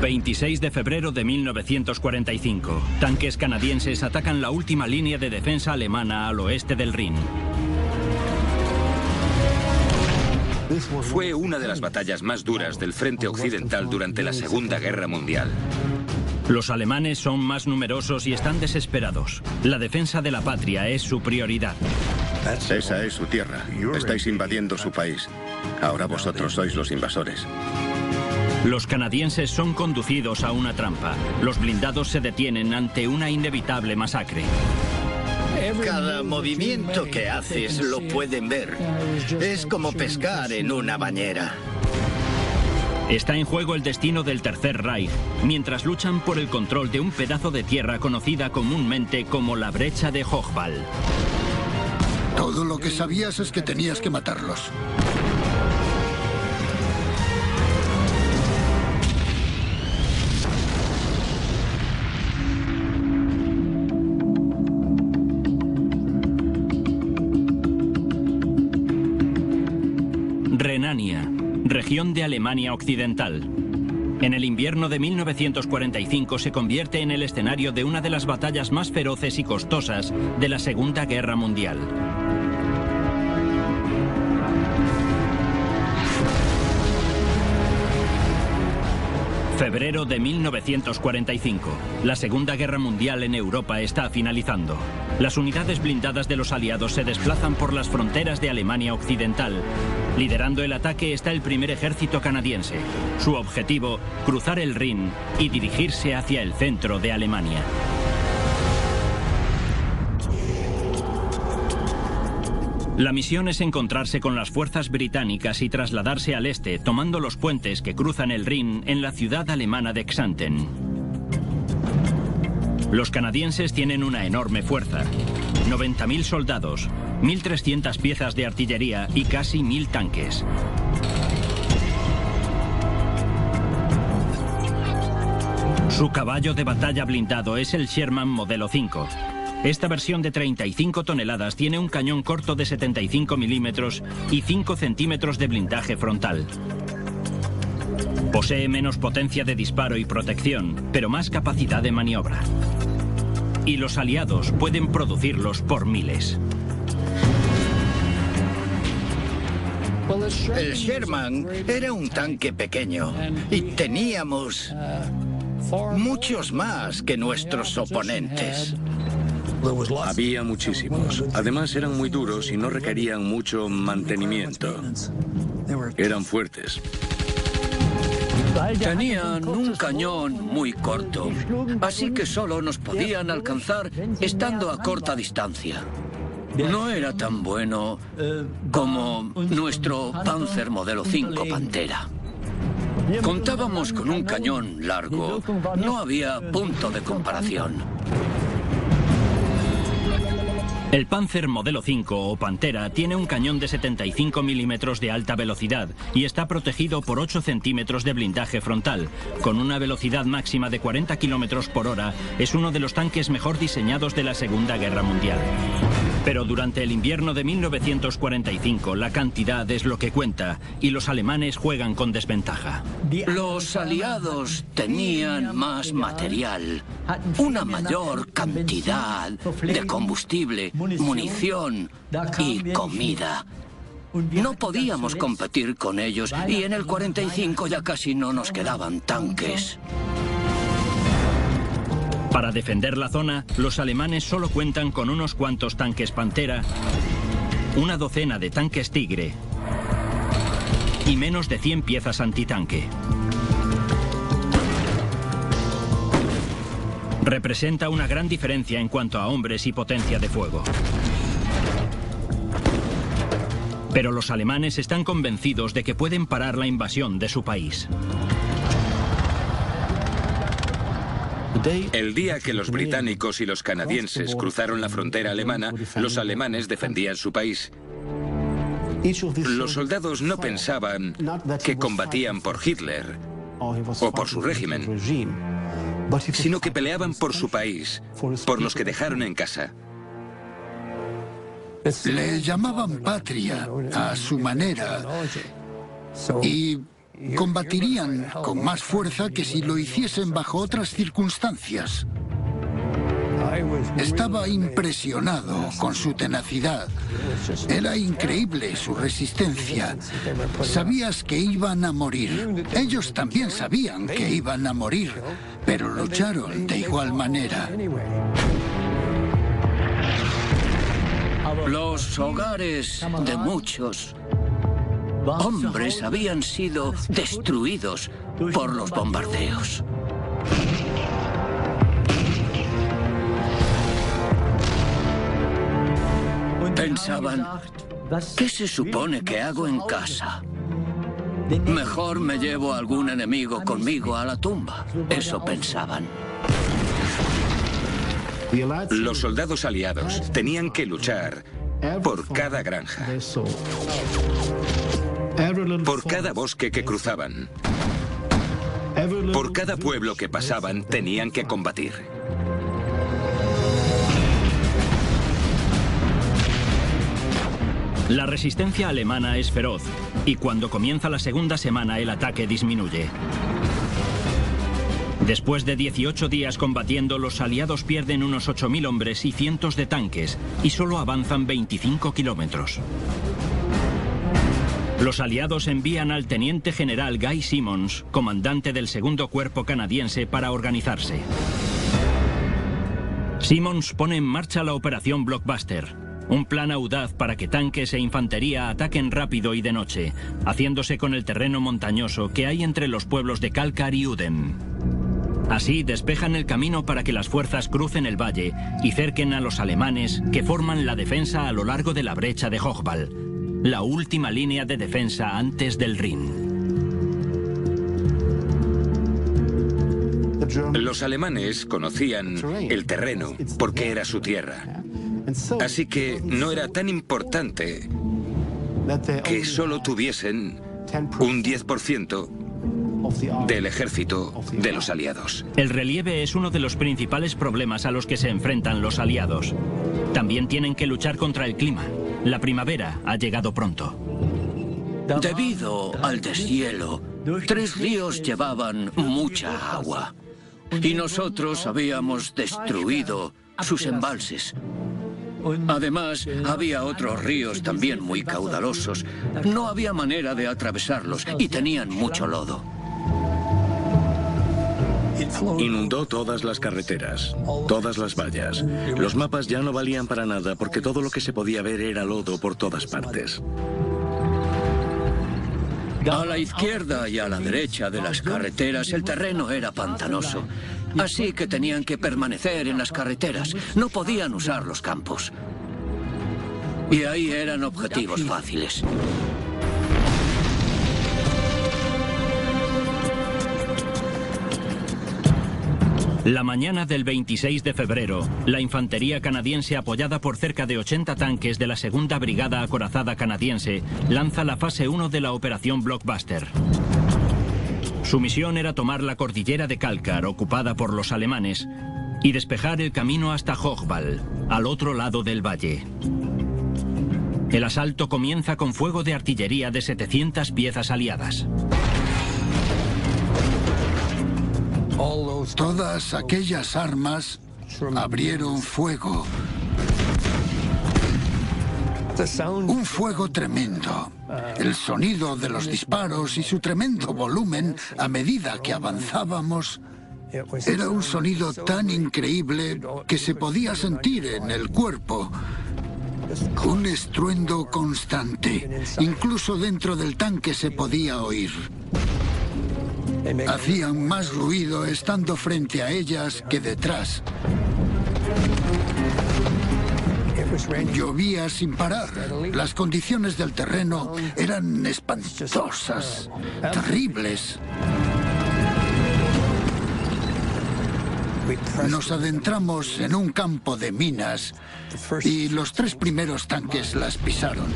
26 de febrero de 1945. Tanques canadienses atacan la última línea de defensa alemana al oeste del Rin. Fue una de las batallas más duras del frente occidental durante la Segunda Guerra Mundial. Los alemanes son más numerosos y están desesperados. La defensa de la patria es su prioridad. Esa es su tierra. Estáis invadiendo su país. Ahora vosotros sois los invasores. Los canadienses son conducidos a una trampa. Los blindados se detienen ante una inevitable masacre. Cada movimiento que haces lo pueden ver. Es como pescar en una bañera. Está en juego el destino del Tercer Reich, mientras luchan por el control de un pedazo de tierra conocida comúnmente como la brecha de Hochwald. Todo lo que sabías es que tenías que matarlos. Renania, región de Alemania Occidental. En el invierno de 1945 se convierte en el escenario de una de las batallas más feroces y costosas de la Segunda Guerra Mundial. Febrero de 1945. La Segunda Guerra Mundial en Europa está finalizando. Las unidades blindadas de los aliados se desplazan por las fronteras de Alemania Occidental. Liderando el ataque está el primer ejército canadiense. Su objetivo, cruzar el Rin y dirigirse hacia el centro de Alemania. La misión es encontrarse con las fuerzas británicas y trasladarse al este, tomando los puentes que cruzan el Rin en la ciudad alemana de Xanten. Los canadienses tienen una enorme fuerza. 90.000 soldados, 1.300 piezas de artillería y casi 1.000 tanques. Su caballo de batalla blindado es el Sherman Modelo 5. Esta versión de 35 toneladas tiene un cañón corto de 75 milímetros y 5 centímetros de blindaje frontal. Posee menos potencia de disparo y protección, pero más capacidad de maniobra. Y los aliados pueden producirlos por miles. El Sherman era un tanque pequeño y teníamos muchos más que nuestros oponentes. Había muchísimos. Además eran muy duros y no requerían mucho mantenimiento. Eran fuertes. Tenían un cañón muy corto, así que solo nos podían alcanzar estando a corta distancia. No era tan bueno como nuestro Panzer Modelo 5 Pantera. Contábamos con un cañón largo. No había punto de comparación. El Panzer Modelo 5 o Pantera tiene un cañón de 75 milímetros de alta velocidad y está protegido por 8 centímetros de blindaje frontal. Con una velocidad máxima de 40 kilómetros por hora, es uno de los tanques mejor diseñados de la Segunda Guerra Mundial. Pero durante el invierno de 1945, la cantidad es lo que cuenta y los alemanes juegan con desventaja. Los aliados tenían más material, una mayor cantidad de combustible, munición y comida. No podíamos competir con ellos y en el 45 ya casi no nos quedaban tanques. Para defender la zona, los alemanes solo cuentan con unos cuantos tanques Pantera, una docena de tanques Tigre y menos de 100 piezas antitanque. Representa una gran diferencia en cuanto a hombres y potencia de fuego. Pero los alemanes están convencidos de que pueden parar la invasión de su país. El día que los británicos y los canadienses cruzaron la frontera alemana, los alemanes defendían su país. Los soldados no pensaban que combatían por Hitler o por su régimen, sino que peleaban por su país, por los que dejaron en casa. Le llamaban patria a su manera y combatirían con más fuerza que si lo hiciesen bajo otras circunstancias. Estaba impresionado con su tenacidad. Era increíble su resistencia. Sabías que iban a morir. Ellos también sabían que iban a morir, pero lucharon de igual manera. Los hogares de muchos hombres habían sido destruidos por los bombardeos. Pensaban, ¿qué se supone que hago en casa? Mejor me llevo a algún enemigo conmigo a la tumba. Eso pensaban. Los soldados aliados tenían que luchar por cada granja, por cada bosque que cruzaban, por cada pueblo que pasaban, tenían que combatir. La resistencia alemana es feroz, y cuando comienza la segunda semana el ataque disminuye. Después de 18 días combatiendo, los aliados pierden unos 8.000 hombres y cientos de tanques, y solo avanzan 25 kilómetros. Los aliados envían al teniente general Guy Simonds, comandante del segundo cuerpo canadiense, para organizarse. Simonds pone en marcha la operación Blockbuster, un plan audaz para que tanques e infantería ataquen rápido y de noche, haciéndose con el terreno montañoso que hay entre los pueblos de Kalkar y Udem. Así despejan el camino para que las fuerzas crucen el valle y cerquen a los alemanes que forman la defensa a lo largo de la brecha de Hochwald, la última línea de defensa antes del Rin. Los alemanes conocían el terreno porque era su tierra. Así que no era tan importante que solo tuviesen un 10% del ejército de los aliados. El relieve es uno de los principales problemas a los que se enfrentan los aliados. También tienen que luchar contra el clima. La primavera ha llegado pronto. Debido al deshielo, 3 ríos llevaban mucha agua. Y nosotros habíamos destruido sus embalses. Además, había otros ríos también muy caudalosos. No había manera de atravesarlos y tenían mucho lodo. Inundó todas las carreteras, todas las vallas. Los mapas ya no valían para nada porque todo lo que se podía ver era lodo por todas partes. A la izquierda y a la derecha de las carreteras el terreno era pantanoso. Así que tenían que permanecer en las carreteras. No podían usar los campos. Y ahí eran objetivos fáciles. La mañana del 26 de febrero, la infantería canadiense, apoyada por cerca de 80 tanques de la segunda brigada acorazada canadiense, lanza la fase 1 de la operación Blockbuster. Su misión era tomar la cordillera de Kalkar, ocupada por los alemanes, y despejar el camino hasta Hochwald, al otro lado del valle. El asalto comienza con fuego de artillería de 700 piezas aliadas. Todas aquellas armas abrieron fuego. Un fuego tremendo. El sonido de los disparos y su tremendo volumen a medida que avanzábamos era un sonido tan increíble que se podía sentir en el cuerpo. Un estruendo constante. Incluso dentro del tanque se podía oír. Hacían más ruido estando frente a ellas que detrás. Llovía sin parar. Las condiciones del terreno eran espantosas, terribles. Nos adentramos en un campo de minas y los 3 primeros tanques las pisaron.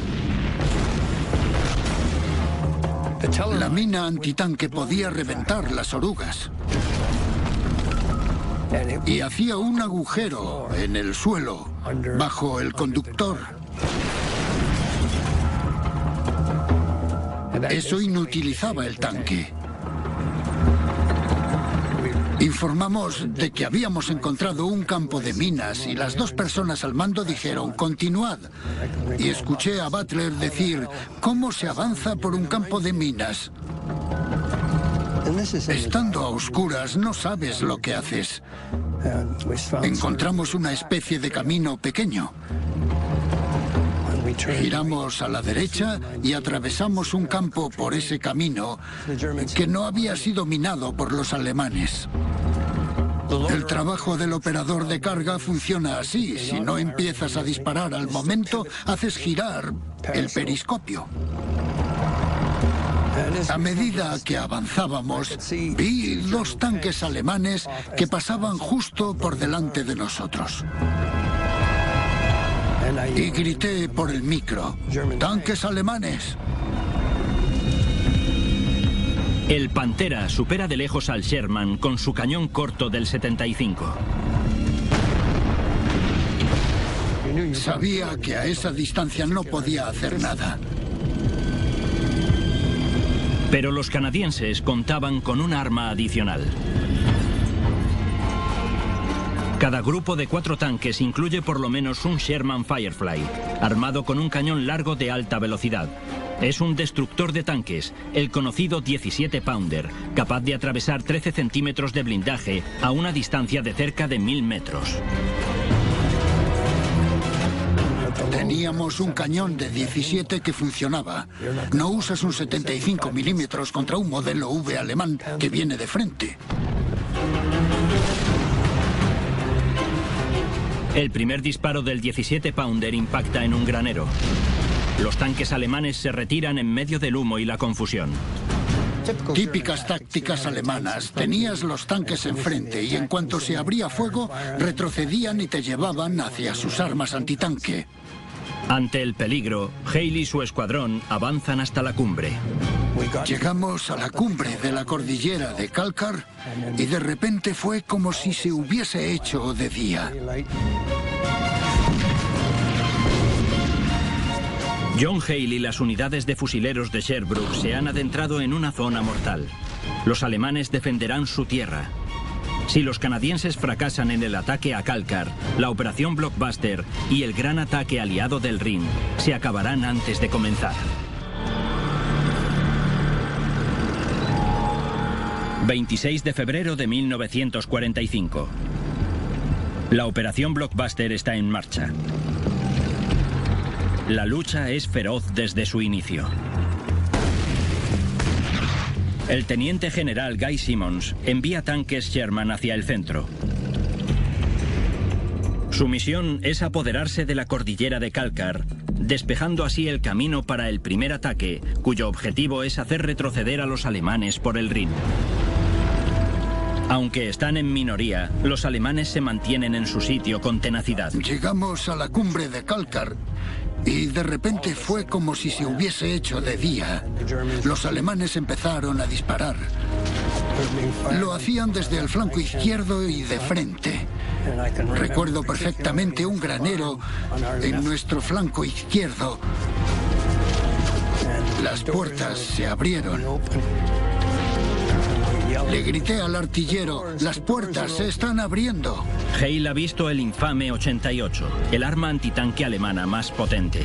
La mina antitanque podía reventar las orugas. Y hacía un agujero en el suelo, bajo el conductor. Eso inutilizaba el tanque. Informamos de que habíamos encontrado un campo de minas y las dos personas al mando dijeron, continuad. Y escuché a Butler decir, ¿cómo se avanza por un campo de minas? Estando a oscuras no sabes lo que haces. Encontramos una especie de camino pequeño. Giramos a la derecha y atravesamos un campo por ese camino que no había sido minado por los alemanes. El trabajo del operador de carga funciona así. Si no empiezas a disparar al momento, haces girar el periscopio. A medida que avanzábamos, vi dos tanques alemanes que pasaban justo por delante de nosotros. Y grité por el micro, ¡tanques alemanes! El Pantera supera de lejos al Sherman con su cañón corto del 75. Sabía que a esa distancia no podía hacer nada. Pero los canadienses contaban con un arma adicional. Cada grupo de 4 tanques incluye por lo menos un Sherman Firefly, armado con un cañón largo de alta velocidad. Es un destructor de tanques, el conocido 17 Pounder, capaz de atravesar 13 centímetros de blindaje a una distancia de cerca de 1000 metros. Teníamos un cañón de 17 que funcionaba. No usas un 75 milímetros contra un modelo V alemán que viene de frente. El primer disparo del 17 Pounder impacta en un granero. Los tanques alemanes se retiran en medio del humo y la confusión. Típicas tácticas alemanas. Tenías los tanques enfrente y en cuanto se abría fuego, retrocedían y te llevaban hacia sus armas antitanque. Ante el peligro, Hale y su escuadrón avanzan hasta la cumbre. Llegamos a la cumbre de la cordillera de Kalkar y de repente fue como si se hubiese hecho de día. John Hale y las unidades de fusileros de Sherbrooke se han adentrado en una zona mortal. Los alemanes defenderán su tierra. Si los canadienses fracasan en el ataque a Kalkar, la operación Blockbuster y el gran ataque aliado del Rin se acabarán antes de comenzar. 26 de febrero de 1945. La operación Blockbuster está en marcha. La lucha es feroz desde su inicio. El teniente general Guy Simmons envía tanques Sherman hacia el centro. Su misión es apoderarse de la cordillera de Kalkar, despejando así el camino para el primer ataque, cuyo objetivo es hacer retroceder a los alemanes por el Rin. Aunque están en minoría, los alemanes se mantienen en su sitio con tenacidad. Llegamos a la cumbre de Kalkar y de repente fue como si se hubiese hecho de día. Los alemanes empezaron a disparar. Lo hacían desde el flanco izquierdo y de frente. Recuerdo perfectamente un granero en nuestro flanco izquierdo. Las puertas se abrieron. Le grité al artillero, las puertas se están abriendo. Hale ha visto el infame 88, el arma antitanque alemana más potente.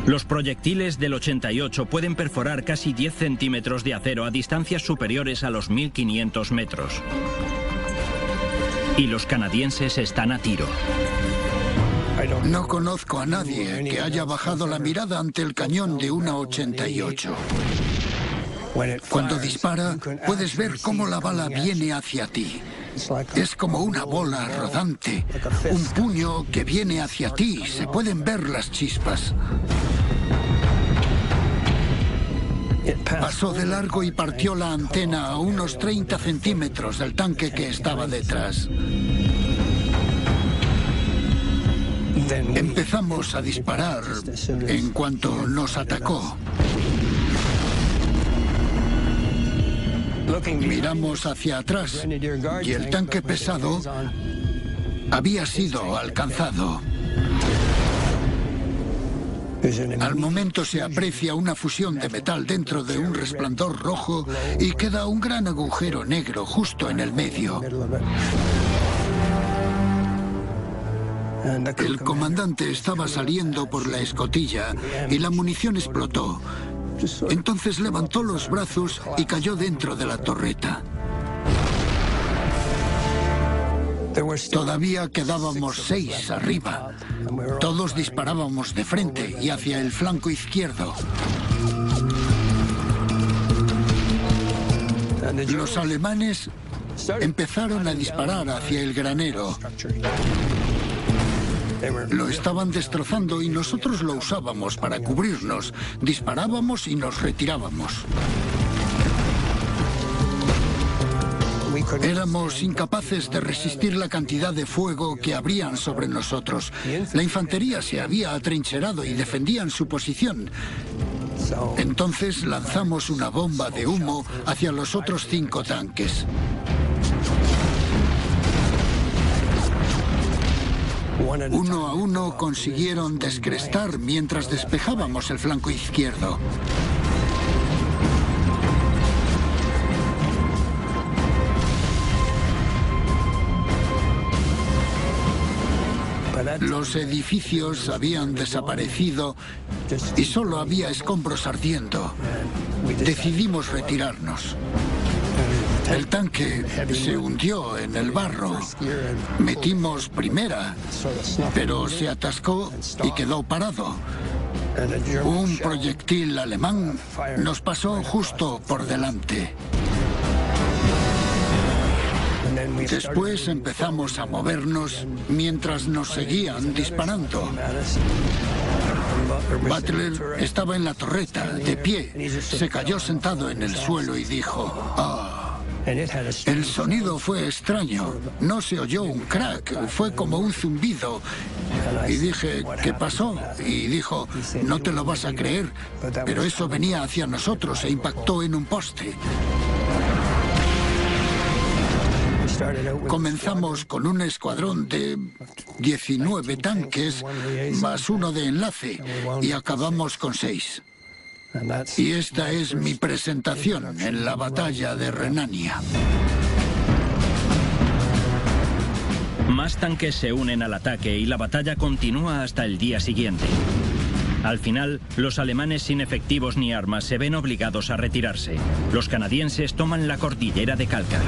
Los proyectiles del 88 pueden perforar casi 10 centímetros de acero a distancias superiores a los 1500 metros. Y los canadienses están a tiro. No conozco a nadie que haya bajado la mirada ante el cañón de una 88. Cuando dispara, puedes ver cómo la bala viene hacia ti. Es como una bola rodante, un puño que viene hacia ti. Se pueden ver las chispas. Pasó de largo y partió la antena a unos 30 centímetros del tanque que estaba detrás. Empezamos a disparar en cuanto nos atacó. Miramos hacia atrás y el tanque pesado había sido alcanzado. Al momento se aprecia una fusión de metal dentro de un resplandor rojo y queda un gran agujero negro justo en el medio. El comandante estaba saliendo por la escotilla y la munición explotó. Entonces levantó los brazos y cayó dentro de la torreta. Todavía quedábamos 6 arriba. Todos disparábamos de frente y hacia el flanco izquierdo. Los alemanes empezaron a disparar hacia el granero. Lo estaban destrozando y nosotros lo usábamos para cubrirnos. Disparábamos y nos retirábamos. Éramos incapaces de resistir la cantidad de fuego que abrían sobre nosotros. La infantería se había atrincherado y defendían su posición. Entonces lanzamos una bomba de humo hacia los otros 5 tanques. Uno a uno consiguieron descrestar mientras despejábamos el flanco izquierdo. Los edificios habían desaparecido y solo había escombros ardiendo. Decidimos retirarnos. El tanque se hundió en el barro. Metimos primera, pero se atascó y quedó parado. Un proyectil alemán nos pasó justo por delante. Después empezamos a movernos mientras nos seguían disparando. Butler estaba en la torreta, de pie. Se cayó sentado en el suelo y dijo: "Ah". El sonido fue extraño. No se oyó un crack, fue como un zumbido. Y dije: "¿Qué pasó?". Y dijo: "No te lo vas a creer, pero eso venía hacia nosotros e impactó en un poste". Comenzamos con un escuadrón de 19 tanques más uno de enlace y acabamos con 6. Y esta es mi presentación en la batalla de Renania. Más tanques se unen al ataque y la batalla continúa hasta el día siguiente. Al final, los alemanes sin efectivos ni armas se ven obligados a retirarse. Los canadienses toman la cordillera de Kalkar.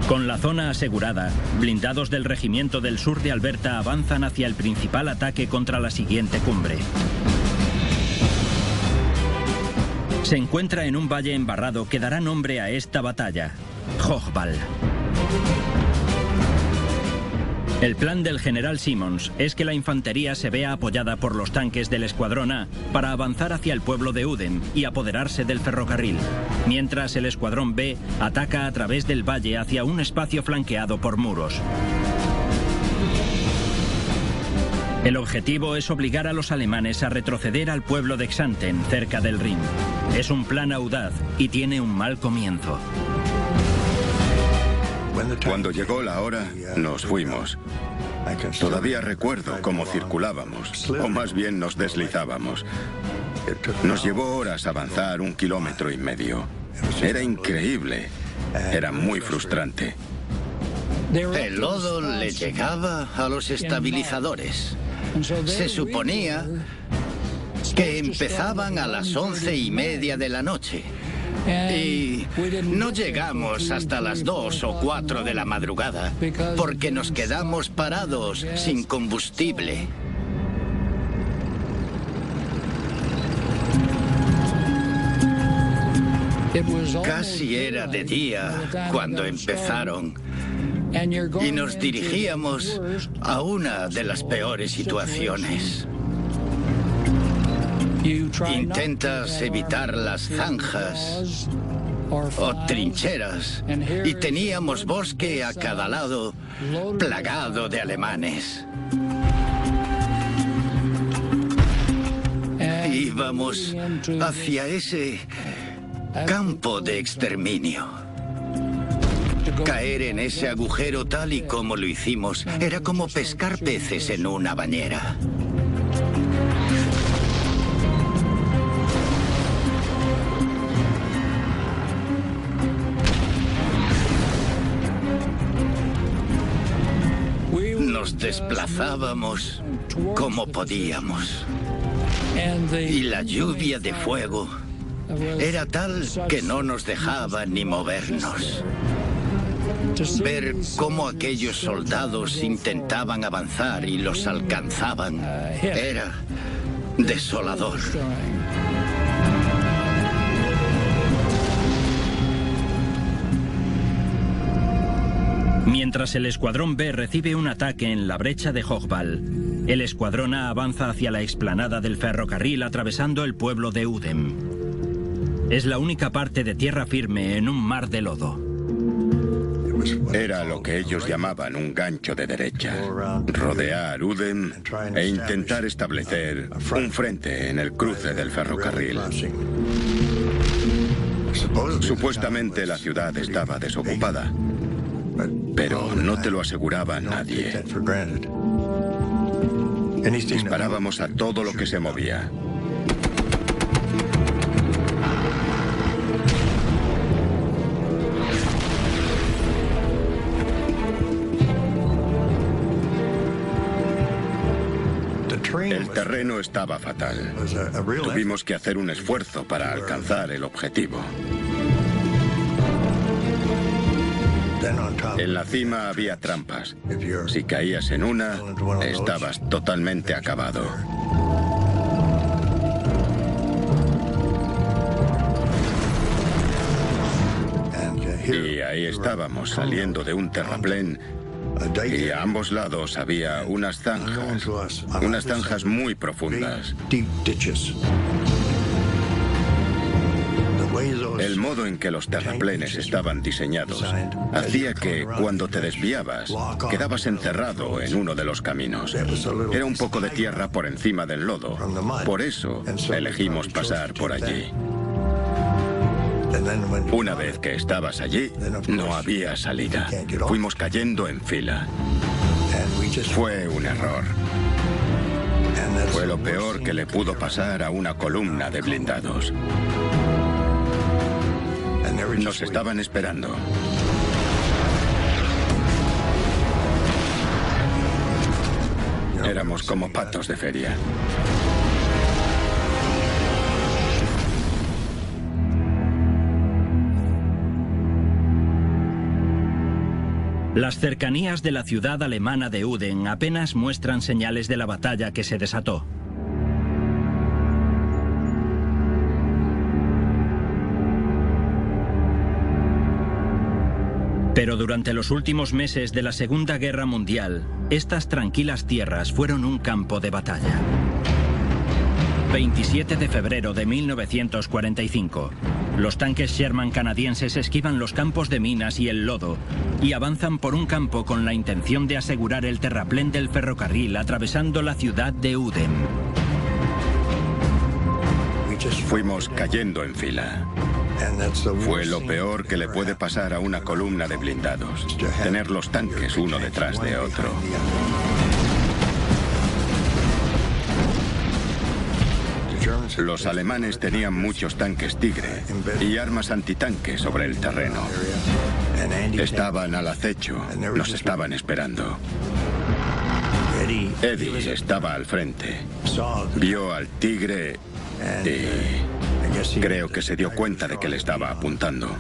Con la zona asegurada, blindados del Regimiento del Sur de Alberta avanzan hacia el principal ataque contra la siguiente cumbre. Se encuentra en un valle embarrado que dará nombre a esta batalla, Hochwald. El plan del general Simmons es que la infantería se vea apoyada por los tanques del Escuadrón A para avanzar hacia el pueblo de Uden y apoderarse del ferrocarril, mientras el Escuadrón B ataca a través del valle hacia un espacio flanqueado por muros. El objetivo es obligar a los alemanes a retroceder al pueblo de Xanten, cerca del Rin. Es un plan audaz y tiene un mal comienzo. Cuando llegó la hora, nos fuimos. Todavía recuerdo cómo circulábamos, o más bien nos deslizábamos. Nos llevó horas avanzar 1,5 kilómetros. Era increíble. Era muy frustrante. El lodo le llegaba a los estabilizadores. Se suponía que empezaban a las 11:30 de la noche. Y no llegamos hasta las 2 o 4 de la madrugada porque nos quedamos parados sin combustible. Casi era de día cuando empezaron y nos dirigíamos a una de las peores situaciones. Intentas evitar las zanjas o trincheras y teníamos bosque a cada lado plagado de alemanes. Íbamos hacia ese campo de exterminio. Caer en ese agujero tal y como lo hicimos era como pescar peces en una bañera. Nos desplazábamos como podíamos. Y la lluvia de fuego era tal que no nos dejaba ni movernos. Ver cómo aquellos soldados intentaban avanzar y los alcanzaban era desolador. Mientras el Escuadrón B recibe un ataque en la brecha de Hogbal, el Escuadrón A avanza hacia la explanada del ferrocarril atravesando el pueblo de Udem. Es la única parte de tierra firme en un mar de lodo. Era lo que ellos llamaban un gancho de derecha. Rodear Udem e intentar establecer un frente en el cruce del ferrocarril. Supuestamente la ciudad estaba desocupada, pero no te lo aseguraba nadie. Disparábamos a todo lo que se movía. El terreno estaba fatal. Tuvimos que hacer un esfuerzo para alcanzar el objetivo. En la cima había trampas. Si caías en una, estabas totalmente acabado. Y ahí estábamos saliendo de un terraplén y a ambos lados había unas zanjas muy profundas. El modo en que los terraplenes estaban diseñados hacía que cuando te desviabas quedabas encerrado en uno de los caminos. Era un poco de tierra por encima del lodo. Por eso elegimos pasar por allí. Una vez que estabas allí, no había salida. Fuimos cayendo en fila. Fue un error. Fue lo peor que le pudo pasar a una columna de blindados. Nos estaban esperando. Éramos como patos de feria. Las cercanías de la ciudad alemana de Udem apenas muestran señales de la batalla que se desató. Pero durante los últimos meses de la Segunda Guerra Mundial, estas tranquilas tierras fueron un campo de batalla. 27 de febrero de 1945. Los tanques Sherman canadienses esquivan los campos de minas y el lodo y avanzan por un campo con la intención de asegurar el terraplén del ferrocarril atravesando la ciudad de Udem. Fuimos cayendo en fila. Fue lo peor que le puede pasar a una columna de blindados, tener los tanques uno detrás de otro. Los alemanes tenían muchos tanques Tigre y armas antitanque sobre el terreno. Estaban al acecho, nos estaban esperando. Eddie estaba al frente. Vio al Tigre y creo que se dio cuenta de que le estaba apuntando.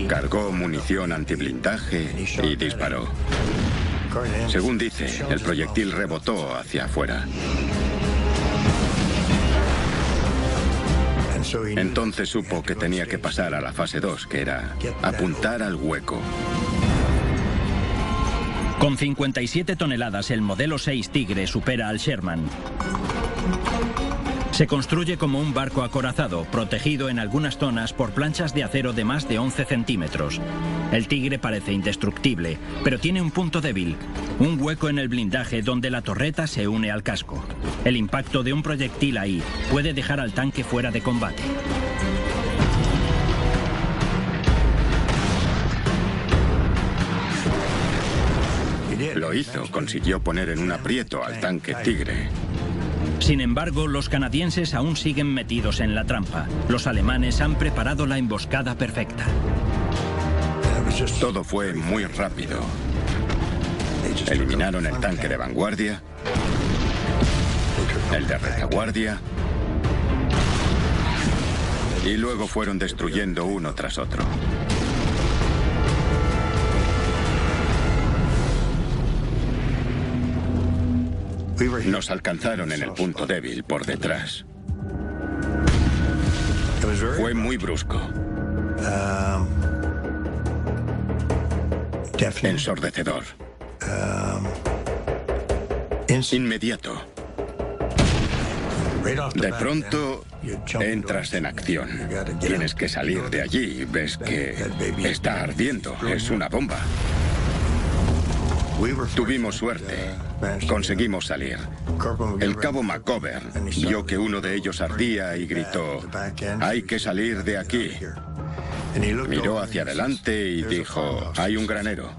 Cargó munición antiblindaje y disparó. Según dice, el proyectil rebotó hacia afuera. Entonces supo que tenía que pasar a la fase 2, que era apuntar al hueco. Con 57 toneladas, el modelo 6 Tigre supera al Sherman. Se construye como un barco acorazado, protegido en algunas zonas por planchas de acero de más de 11 centímetros. El Tigre parece indestructible, pero tiene un punto débil, un hueco en el blindaje donde la torreta se une al casco. El impacto de un proyectil ahí puede dejar al tanque fuera de combate. Lo hizo, consiguió poner en un aprieto al tanque Tigre. Sin embargo, los canadienses aún siguen metidos en la trampa. Los alemanes han preparado la emboscada perfecta. Todo fue muy rápido. Eliminaron el tanque de vanguardia, el de retaguardia, y luego fueron destruyendo uno tras otro. Nos alcanzaron en el punto débil por detrás. Fue muy brusco. Ensordecedor. Inmediato. De pronto entras en acción. Tienes que salir de allí. Ves que está ardiendo. Es una bomba. Tuvimos suerte. Conseguimos salir. El cabo McGovern vio que uno de ellos ardía y gritó: «Hay que salir de aquí». Miró hacia adelante y dijo: «Hay un granero.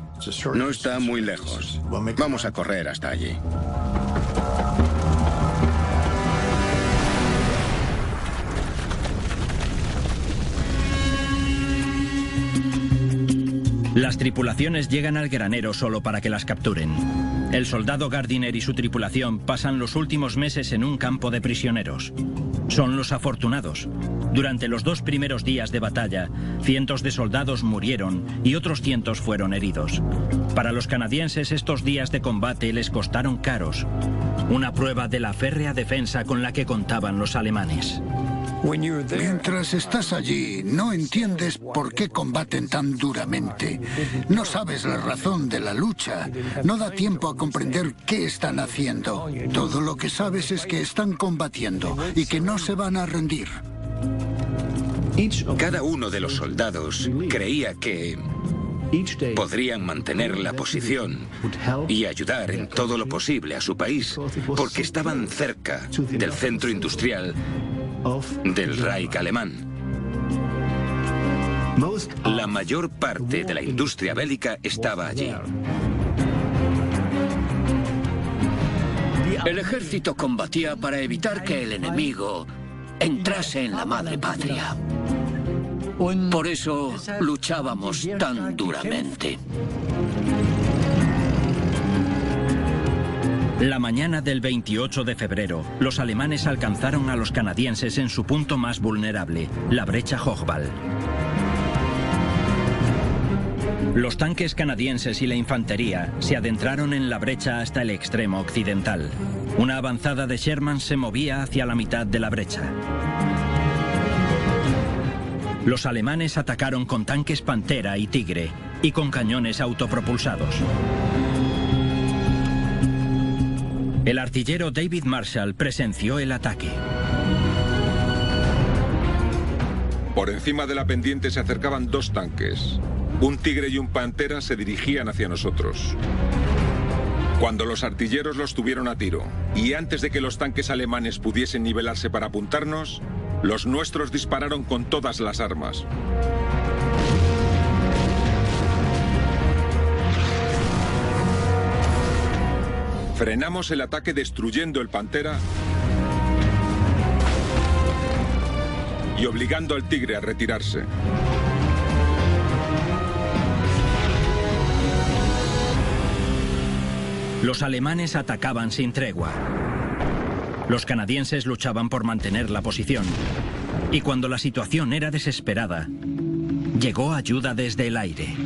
No está muy lejos. Vamos a correr hasta allí». Las tripulaciones llegan al granero solo para que las capturen. El soldado Gardiner y su tripulación pasan los últimos meses en un campo de prisioneros. Son los afortunados. Durante los 2 primeros días de batalla, cientos de soldados murieron y otros cientos fueron heridos. Para los canadienses, estos días de combate les costaron caros. Una prueba de la férrea defensa con la que contaban los alemanes. Mientras estás allí, no entiendes por qué combaten tan duramente. No sabes la razón de la lucha. No da tiempo a comprender qué están haciendo. Todo lo que sabes es que están combatiendo y que no se van a rendir. Cada uno de los soldados creía que podrían mantener la posición y ayudar en todo lo posible a su país, porque estaban cerca del centro industrial del Reich alemán. La mayor parte de la industria bélica estaba allí. El ejército combatía para evitar que el enemigo entrase en la madre patria. Por eso luchábamos tan duramente. La mañana del 28 de febrero, los alemanes alcanzaron a los canadienses en su punto más vulnerable, la brecha Hochwald. Los tanques canadienses y la infantería se adentraron en la brecha hasta el extremo occidental. Una avanzada de Sherman se movía hacia la mitad de la brecha. Los alemanes atacaron con tanques Pantera y Tigre y con cañones autopropulsados. El artillero David Marshall presenció el ataque. Por encima de la pendiente se acercaban 2 tanques. Un Tigre y un Pantera se dirigían hacia nosotros. Cuando los artilleros los tuvieron a tiro, y antes de que los tanques alemanes pudiesen nivelarse para apuntarnos, los nuestros dispararon con todas las armas. Frenamos el ataque destruyendo el Pantera y obligando al Tigre a retirarse. Los alemanes atacaban sin tregua. Los canadienses luchaban por mantener la posición. Y cuando la situación era desesperada, llegó ayuda desde el aire.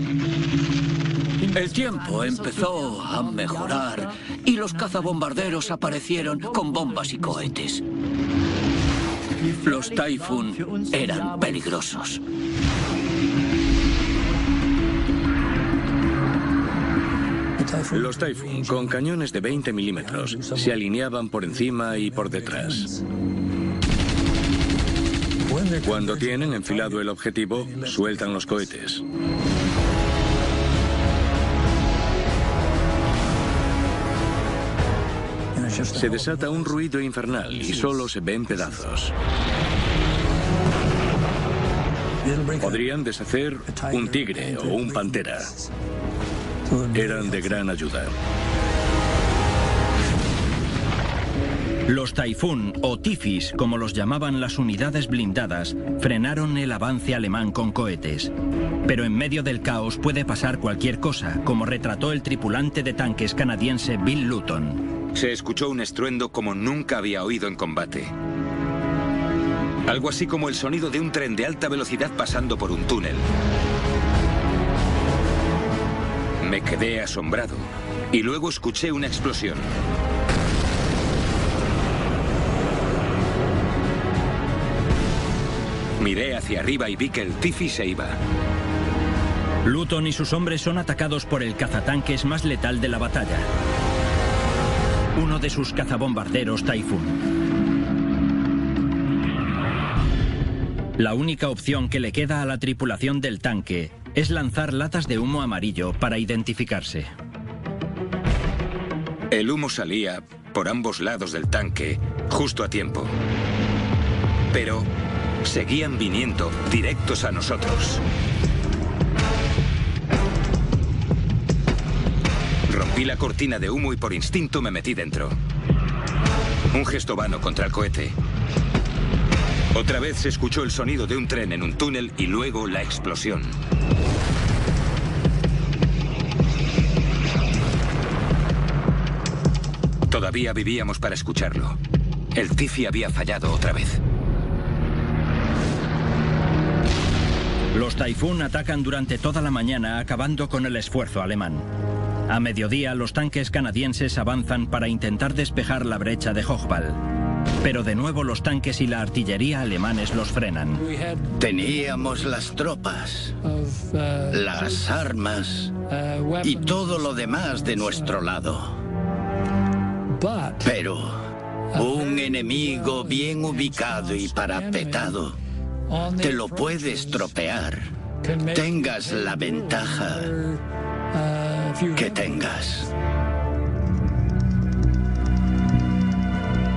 El tiempo empezó a mejorar y los cazabombarderos aparecieron con bombas y cohetes. Los Typhoon eran peligrosos. Los Typhoon, con cañones de 20 milímetros, se alineaban por encima y por detrás. Cuando tienen enfilado el objetivo, sueltan los cohetes. Se desata un ruido infernal y solo se ven pedazos. Podrían deshacer un tigre o un pantera. Eran de gran ayuda. Los Taifún o Tifis, como los llamaban las unidades blindadas, frenaron el avance alemán con cohetes. Pero en medio del caos puede pasar cualquier cosa, como retrató el tripulante de tanques canadiense Bill Luton. Se escuchó un estruendo como nunca había oído en combate. Algo así como el sonido de un tren de alta velocidad pasando por un túnel. Me quedé asombrado y luego escuché una explosión. Miré hacia arriba y vi que el Tifi se iba. Luton y sus hombres son atacados por el cazatanques más letal de la batalla. Uno de sus cazabombarderos Taifún. La única opción que le queda a la tripulación del tanque es lanzar latas de humo amarillo para identificarse. El humo salía por ambos lados del tanque, justo a tiempo. Pero seguían viniendo directos a nosotros. Rompí la cortina de humo y por instinto me metí dentro. Un gesto vano contra el cohete. Otra vez se escuchó el sonido de un tren en un túnel y luego la explosión. Todavía vivíamos para escucharlo. El Tifi había fallado otra vez. Los Taifún atacan durante toda la mañana, acabando con el esfuerzo alemán. A mediodía, los tanques canadienses avanzan para intentar despejar la brecha de Hochwald. Pero de nuevo los tanques y la artillería alemanes los frenan. Teníamos las tropas, las armas y todo lo demás de nuestro lado. Pero un enemigo bien ubicado y parapetado te lo puede estropear. Tengas la ventaja que tengas.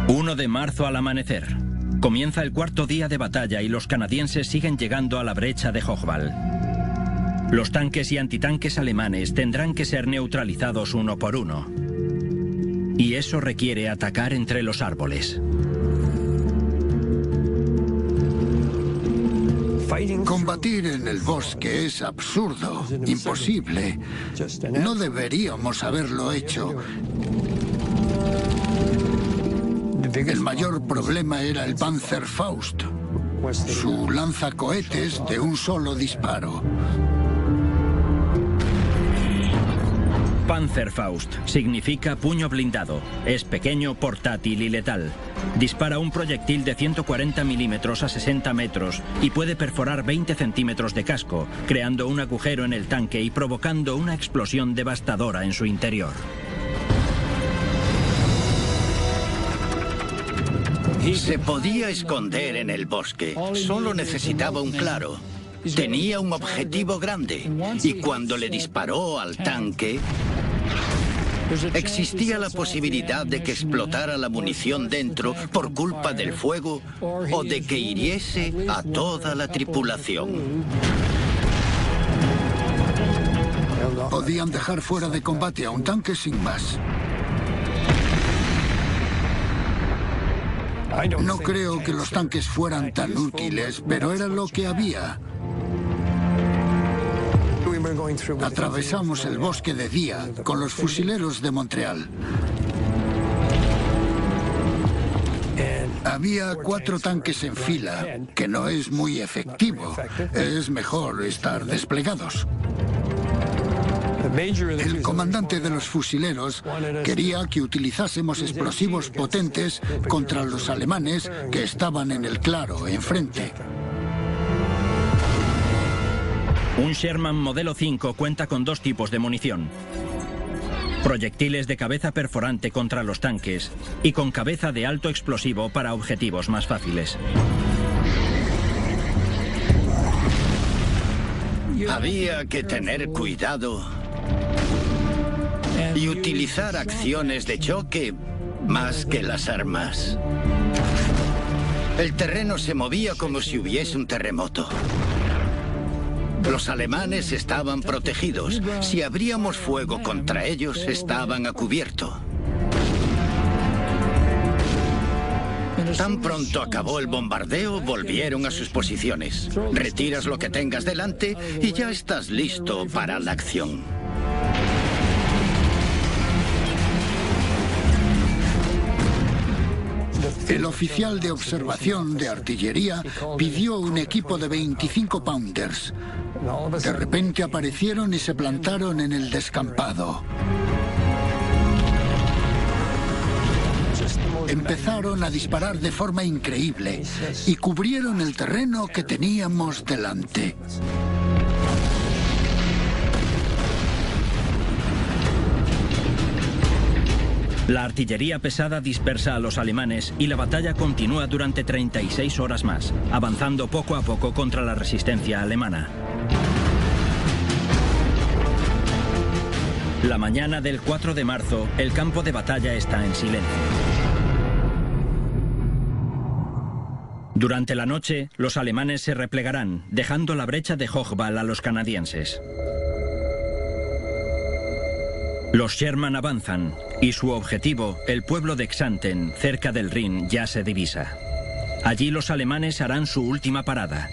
1 de marzo al amanecer. Comienza el cuarto día de batalla y los canadienses siguen llegando a la brecha de Hochwald. Los tanques y antitanques alemanes tendrán que ser neutralizados uno por uno. Y eso requiere atacar entre los árboles. Combatir en el bosque es absurdo, imposible. No deberíamos haberlo hecho. El mayor problema era el Panzerfaust, su lanzacohetes de un solo disparo. Panzerfaust significa puño blindado. Es pequeño, portátil y letal. Dispara un proyectil de 140 milímetros a 60 metros y puede perforar 20 centímetros de casco, creando un agujero en el tanque y provocando una explosión devastadora en su interior. Se podía esconder en el bosque. Solo necesitaba un claro. Tenía un objetivo grande. Y cuando le disparó al tanque, existía la posibilidad de que explotara la munición dentro por culpa del fuego o de que hiriese a toda la tripulación. Podían dejar fuera de combate a un tanque sin más. No creo que los tanques fueran tan útiles, pero era lo que había. Atravesamos el bosque de día con los fusileros de Montreal. Había 4 tanques en fila, que no es muy efectivo. Es mejor estar desplegados. El comandante de los fusileros quería que utilizásemos explosivos potentes contra los alemanes que estaban en el claro, enfrente. Un Sherman modelo 5 cuenta con 2 tipos de munición. Proyectiles de cabeza perforante contra los tanques y con cabeza de alto explosivo para objetivos más fáciles. Había que tener cuidado y utilizar acciones de choque más que las armas. El terreno se movía como si hubiese un terremoto. Los alemanes estaban protegidos. Si abríamos fuego contra ellos, estaban a cubierto. Tan pronto acabó el bombardeo, volvieron a sus posiciones. Retiras lo que tengas delante y ya estás listo para la acción. El oficial de observación de artillería pidió un equipo de 25 Pounders. De repente aparecieron y se plantaron en el descampado. Empezaron a disparar de forma increíble y cubrieron el terreno que teníamos delante. La artillería pesada dispersa a los alemanes y la batalla continúa durante 36 horas más, avanzando poco a poco contra la resistencia alemana. La mañana del 4 de marzo, el campo de batalla está en silencio. Durante la noche, los alemanes se replegarán, dejando la brecha de Hochwald a los canadienses. Los Sherman avanzan y su objetivo, el pueblo de Xanten, cerca del Rin, ya se divisa. Allí los alemanes harán su última parada.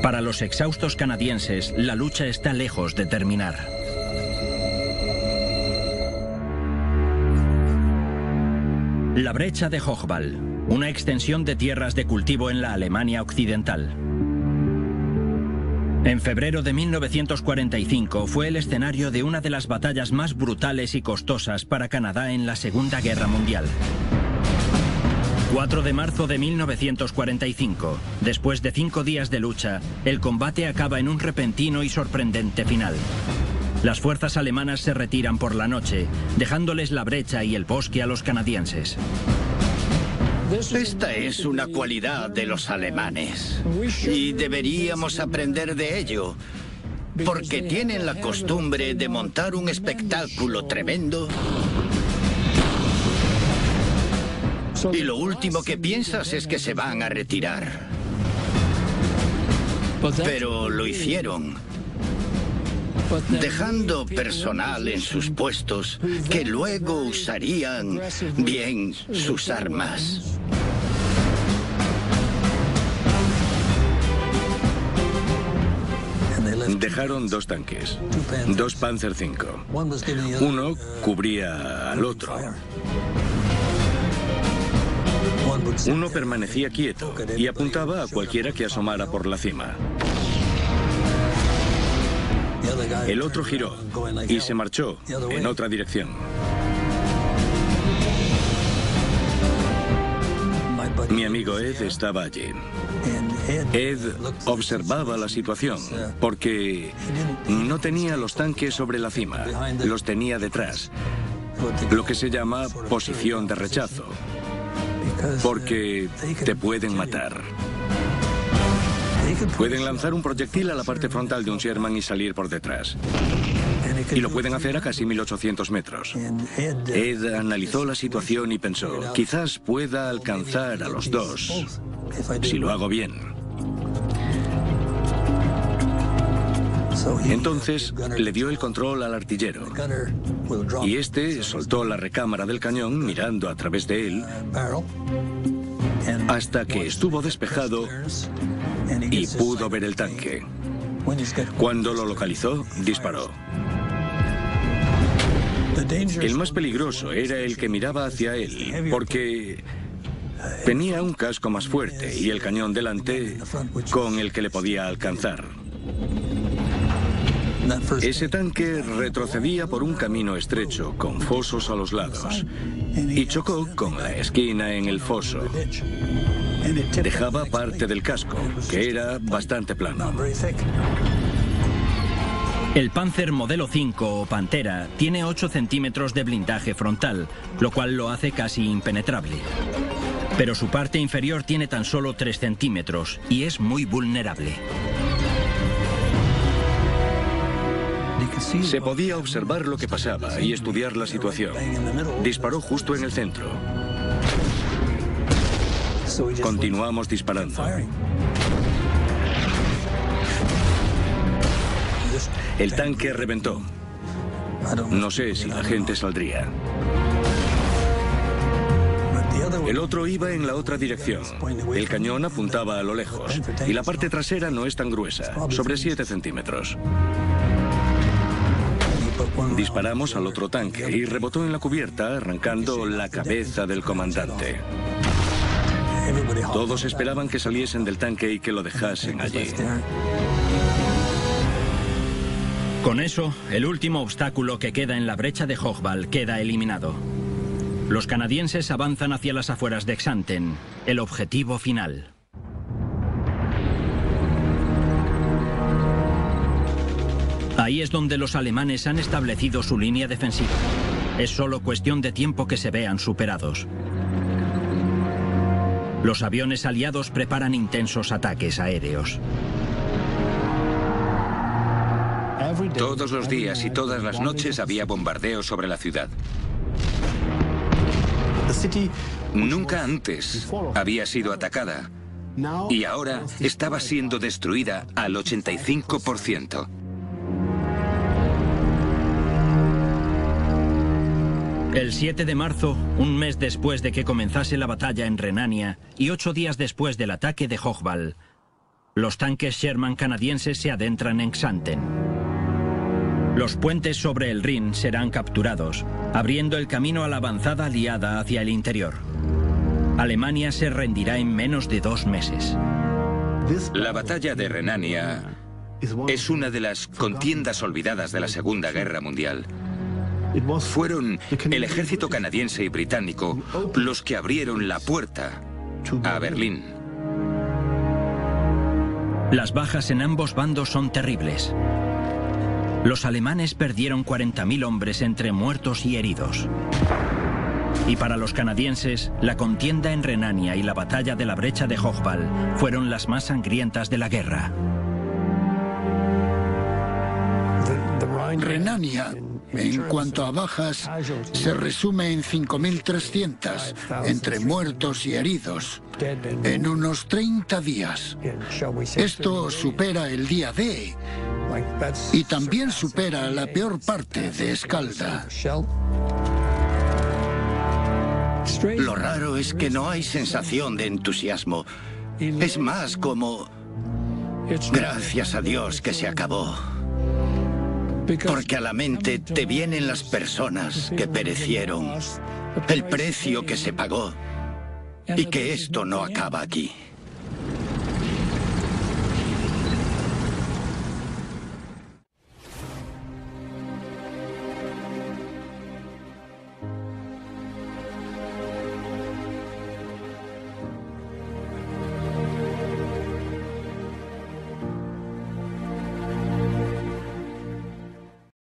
Para los exhaustos canadienses, la lucha está lejos de terminar. La brecha de Hochwald, una extensión de tierras de cultivo en la Alemania occidental. En febrero de 1945 fue el escenario de una de las batallas más brutales y costosas para Canadá en la Segunda Guerra Mundial. 4 de marzo de 1945, después de 5 días de lucha, el combate acaba en un repentino y sorprendente final. Las fuerzas alemanas se retiran por la noche, dejándoles la brecha y el bosque a los canadienses. Esta es una cualidad de los alemanes y deberíamos aprender de ello, porque tienen la costumbre de montar un espectáculo tremendo y lo último que piensas es que se van a retirar. Pero lo hicieron, dejando personal en sus puestos que luego usarían bien sus armas. Dejaron 2 tanques, 2 Panzer V. Uno cubría al otro. Uno permanecía quieto y apuntaba a cualquiera que asomara por la cima. El otro giró y se marchó en otra dirección. Mi amigo Ed estaba allí. Ed observaba la situación porque no tenía los tanques sobre la cima, los tenía detrás, lo que se llama posición de rechazo, porque te pueden matar. Pueden lanzar un proyectil a la parte frontal de un Sherman y salir por detrás. Y lo pueden hacer a casi 1800 metros. Ed analizó la situación y pensó, quizás pueda alcanzar a los 2 si lo hago bien. Entonces le dio el control al artillero y este soltó la recámara del cañón mirando a través de él hasta que estuvo despejado y pudo ver el tanque. Cuando lo localizó, disparó. El más peligroso era el que miraba hacia él, porque tenía un casco más fuerte y el cañón delante con el que le podía alcanzar. Ese tanque retrocedía por un camino estrecho con fosos a los lados y chocó con la esquina en el foso. Dejaba parte del casco, que era bastante plano. El Panzer modelo 5 o Pantera tiene 8 centímetros de blindaje frontal, lo cual lo hace casi impenetrable. Pero su parte inferior tiene tan solo 3 centímetros y es muy vulnerable. Se podía observar lo que pasaba y estudiar la situación. Disparó justo en el centro. Continuamos disparando. El tanque reventó. No sé si la gente saldría. El otro iba en la otra dirección. El cañón apuntaba a lo lejos y la parte trasera no es tan gruesa, sobre 7 centímetros. Disparamos al otro tanque y rebotó en la cubierta, arrancando la cabeza del comandante. Todos esperaban que saliesen del tanque y que lo dejasen allí. Con eso, el último obstáculo que queda en la brecha de Hochwald queda eliminado. Los canadienses avanzan hacia las afueras de Xanten, el objetivo final. Ahí es donde los alemanes han establecido su línea defensiva. Es solo cuestión de tiempo que se vean superados. Los aviones aliados preparan intensos ataques aéreos. Todos los días y todas las noches había bombardeos sobre la ciudad. Nunca antes había sido atacada y ahora estaba siendo destruida al 85%. El 7 de marzo, un mes después de que comenzase la batalla en Renania y 8 días después del ataque de Hochwald, los tanques Sherman canadienses se adentran en Xanten. Los puentes sobre el Rin serán capturados, abriendo el camino a la avanzada aliada hacia el interior. Alemania se rendirá en menos de 2 meses. La batalla de Renania es una de las contiendas olvidadas de la Segunda Guerra Mundial. Fueron el ejército canadiense y británico los que abrieron la puerta a Berlín. Las bajas en ambos bandos son terribles. Los alemanes perdieron 40.000 hombres entre muertos y heridos. Y para los canadienses, la contienda en Renania y la batalla de la brecha de Hochwald fueron las más sangrientas de la guerra. Renania, en cuanto a bajas, se resume en 5.300, entre muertos y heridos, en unos 30 días. Esto supera el día D y también supera la peor parte de Escalda. Lo raro es que no hay sensación de entusiasmo. Es más como... gracias a Dios que se acabó. Porque a la mente te vienen las personas que perecieron, el precio que se pagó y que esto no acaba aquí.